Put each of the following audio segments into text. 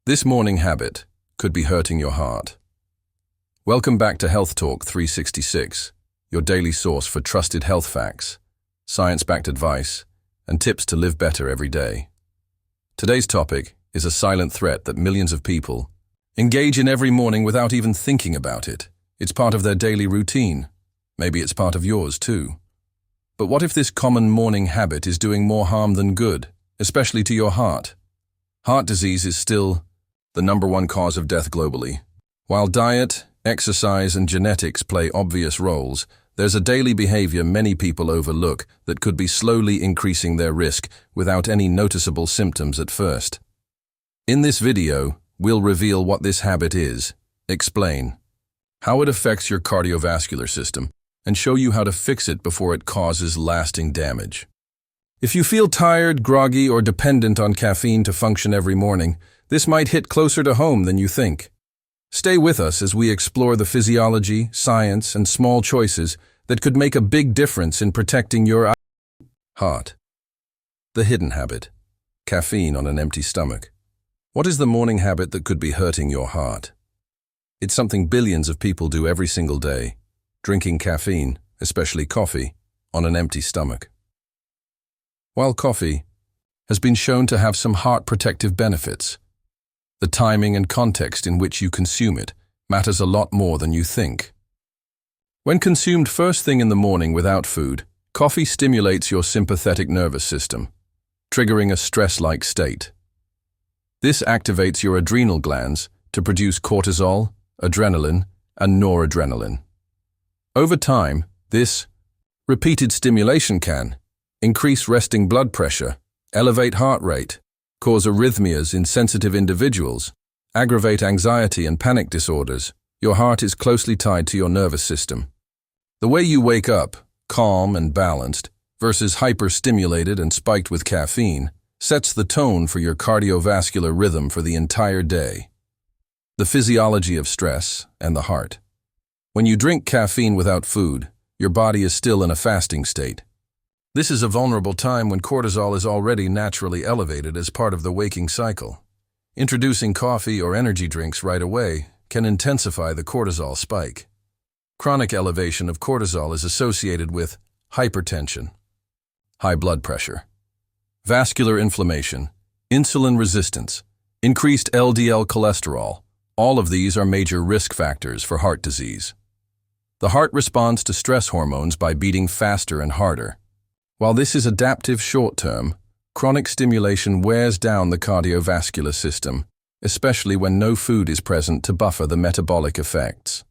This morning habit could be hurting your heart. Welcome back to Health Talk 366, your daily source for trusted health facts, science-backed advice, and tips to live better every day. Today's topic is a silent threat that millions of people engage in every morning without even thinking about it. It's part of their daily routine. Maybe it's part of yours too. But what if this common morning habit is doing more harm than good, especially to your heart? Heart disease is still the #1 cause of death globally. While diet, exercise, and genetics play obvious roles, there's a daily behavior many people overlook that could be slowly increasing their risk without any noticeable symptoms at first. In this video, we'll reveal what this habit is, explain how it affects your cardiovascular system, and show you how to fix it before it causes lasting damage. If you feel tired, groggy, or dependent on caffeine to function every morning, this might hit closer to home than you think. Stay with us as we explore the physiology, science, and small choices that could make a big difference in protecting your heart. The hidden habit: caffeine on an empty stomach. What is the morning habit that could be hurting your heart? It's something billions of people do every single day: drinking caffeine, especially coffee, on an empty stomach. While coffee has been shown to have some heart protective benefits, the timing and context in which you consume it matters a lot more than you think. When consumed first thing in the morning without food, coffee stimulates your sympathetic nervous system, triggering a stress-like state. This activates your adrenal glands to produce cortisol, adrenaline, and noradrenaline. Over time, this repeated stimulation can increase resting blood pressure, elevate heart rate, cause arrhythmias in sensitive individuals, aggravate anxiety and panic disorders. Your heart is closely tied to your nervous system. The way you wake up, calm and balanced, versus hyper-stimulated and spiked with caffeine, sets the tone for your cardiovascular rhythm for the entire day. The physiology of stress and the heart. When you drink caffeine without food, your body is still in a fasting state. This is a vulnerable time when cortisol is already naturally elevated as part of the waking cycle. Introducing coffee or energy drinks right away can intensify the cortisol spike. Chronic elevation of cortisol is associated with hypertension, high blood pressure, vascular inflammation, insulin resistance, increased LDL cholesterol. All of these are major risk factors for heart disease. The heart responds to stress hormones by beating faster and harder. While this is adaptive short-term, chronic stimulation wears down the cardiovascular system, especially when no food is present to buffer the metabolic effects.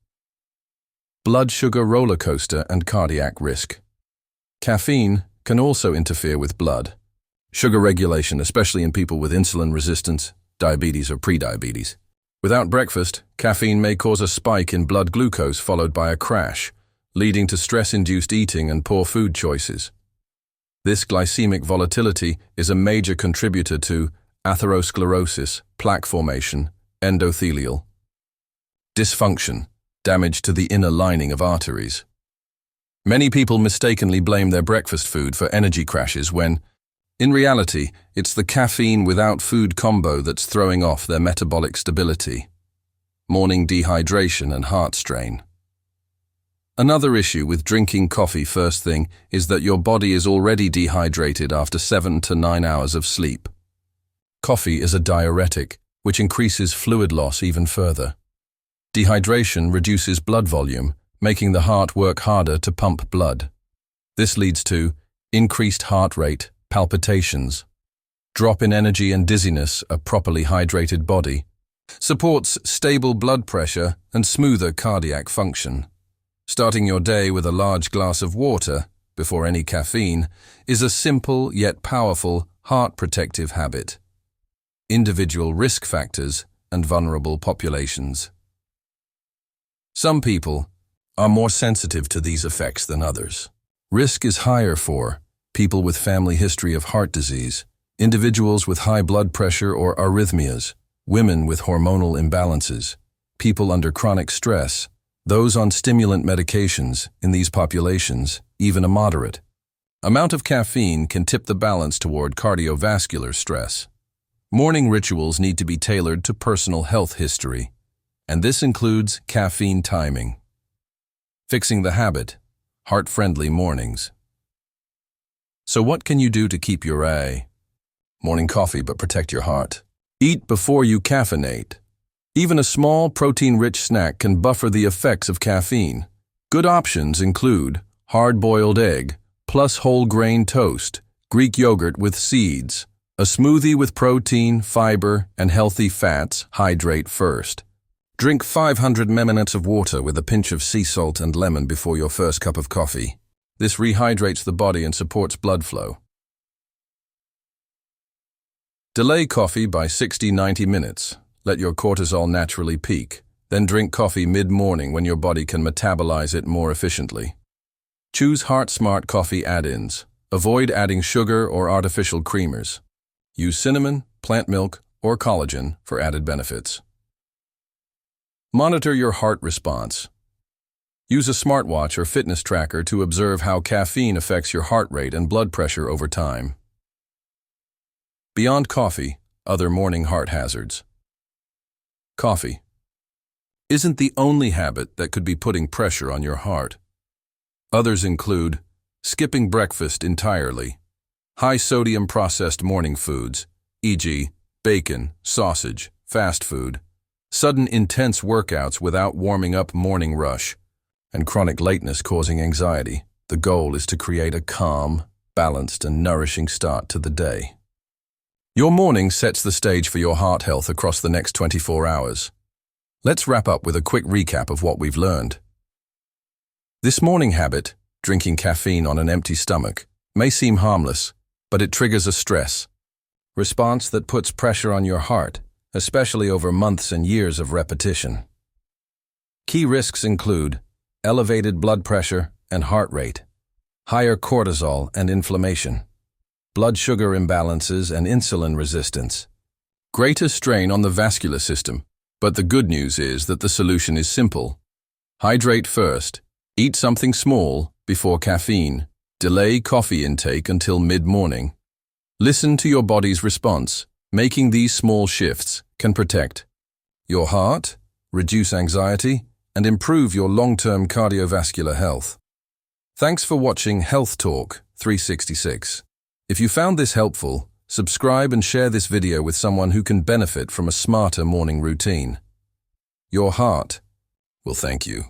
Blood sugar roller coaster and cardiac risk. Caffeine can also interfere with blood sugar regulation, especially in people with insulin resistance, diabetes, or prediabetes. Without breakfast, caffeine may cause a spike in blood glucose followed by a crash, leading to stress-induced eating and poor food choices. This glycemic volatility is a major contributor to atherosclerosis, plaque formation, endothelial dysfunction, damage to the inner lining of arteries. Many people mistakenly blame their breakfast food for energy crashes when, in reality, it's the caffeine without food combo that's throwing off their metabolic stability. Morning dehydration and heart strain. Another issue with drinking coffee first thing is that your body is already dehydrated after 7 to 9 hours of sleep. Coffee is a diuretic, which increases fluid loss even further. Dehydration reduces blood volume, making the heart work harder to pump blood. This leads to increased heart rate, palpitations, drop in energy and dizziness. A properly hydrated body supports stable blood pressure and smoother cardiac function. Starting your day with a large glass of water, before any caffeine, is a simple yet powerful heart protective habit. Individual risk factors and vulnerable populations. Some people are more sensitive to these effects than others. Risk is higher for people with family history of heart disease, individuals with high blood pressure or arrhythmias, women with hormonal imbalances, people under chronic stress, those on stimulant medications. In these populations, even a moderate amount of caffeine can tip the balance toward cardiovascular stress. Morning rituals need to be tailored to personal health history, and this includes caffeine timing. Fixing the habit, heart-friendly mornings. So what can you do to keep your morning coffee but protect your heart? Eat before you caffeinate. Even a small protein-rich snack can buffer the effects of caffeine. Good options include hard-boiled egg, plus whole grain toast, Greek yogurt with seeds, a smoothie with protein, fiber, and healthy fats. Hydrate first. Drink 500 ml of water with a pinch of sea salt and lemon before your first cup of coffee. This rehydrates the body and supports blood flow. Delay coffee by 60-90 minutes. Let your cortisol naturally peak. Then drink coffee mid-morning when your body can metabolize it more efficiently. Choose heart-smart coffee add-ins. Avoid adding sugar or artificial creamers. Use cinnamon, plant milk, or collagen for added benefits. Monitor your heart response. Use a smartwatch or fitness tracker to observe how caffeine affects your heart rate and blood pressure over time. Beyond coffee, other morning heart hazards. Coffee isn't the only habit that could be putting pressure on your heart. Others include skipping breakfast entirely, high-sodium processed morning foods, e.g., bacon, sausage, fast food, sudden intense workouts without warming up morning rush, and chronic lateness causing anxiety. The goal is to create a calm, balanced, and nourishing start to the day. Your morning sets the stage for your heart health across the next 24 hours. Let's wrap up with a quick recap of what we've learned. This morning habit, drinking caffeine on an empty stomach, may seem harmless, but it triggers a stress response that puts pressure on your heart, especially over months and years of repetition. Key risks include elevated blood pressure and heart rate, higher cortisol and inflammation, blood sugar imbalances and insulin resistance, greater strain on the vascular system. But the good news is that the solution is simple. Hydrate first, eat something small before caffeine, delay coffee intake until mid-morning. Listen to your body's response. Making these small shifts can protect your heart, reduce anxiety, and improve your long-term cardiovascular health. Thanks for watching Health Talk 366. If you found this helpful, subscribe and share this video with someone who can benefit from a smarter morning routine. Your heart will thank you.